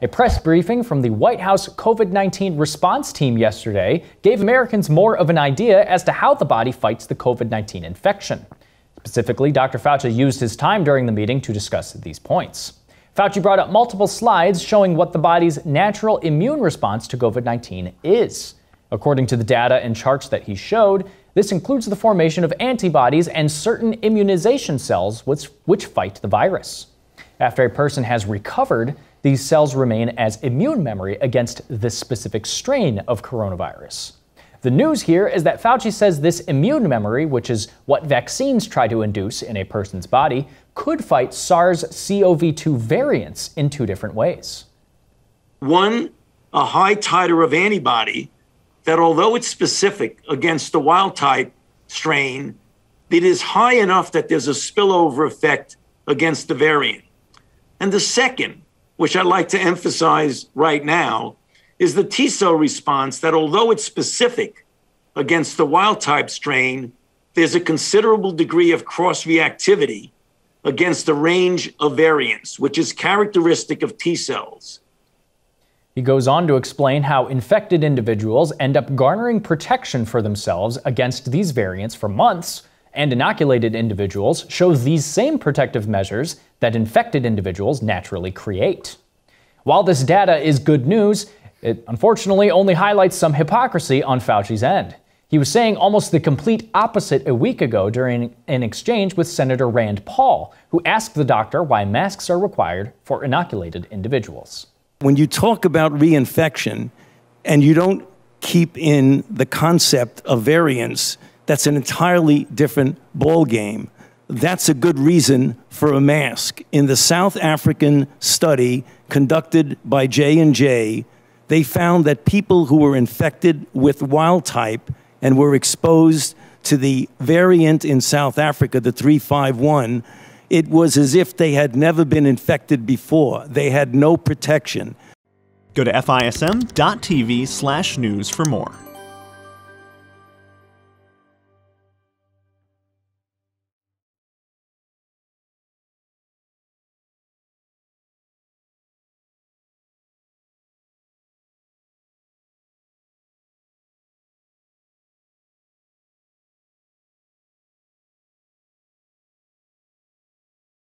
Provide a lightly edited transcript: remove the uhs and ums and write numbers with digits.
A press briefing from the White House COVID-19 response team yesterday gave Americans more of an idea as to how the body fights the COVID-19 infection. Specifically, Dr. Fauci used his time during the meeting to discuss these points. Fauci brought up multiple slides showing what the body's natural immune response to COVID-19 is. According to the data and charts that he showed, this includes the formation of antibodies and certain immunization cells which fight the virus. After a person has recovered, these cells remain as immune memory against this specific strain of coronavirus. The news here is that Fauci says this immune memory, which is what vaccines try to induce in a person's body, could fight SARS-CoV-2 variants in two different ways. One, a high titer of antibody that, although it's specific against the wild type strain, it is high enough that there's a spillover effect against the variant. And the second, which I'd like to emphasize right now, is the T-cell response that, although it's specific against the wild-type strain, there's a considerable degree of cross-reactivity against a range of variants, which is characteristic of T-cells. He goes on to explain how infected individuals end up garnering protection for themselves against these variants for months, and inoculated individuals show these same protective measures that infected individuals naturally create. While this data is good news, it unfortunately only highlights some hypocrisy on Fauci's end. He was saying almost the complete opposite a week ago during an exchange with Senator Rand Paul, who asked the doctor why masks are required for inoculated individuals. When you talk about reinfection and you don't keep in the concept of variants, that's an entirely different ballgame. That's a good reason for a mask. In the South African study conducted by J&J, they found that people who were infected with wild type and were exposed to the variant in South Africa, the 351, it was as if they had never been infected before. They had no protection. Go to FISM.TV/news for more.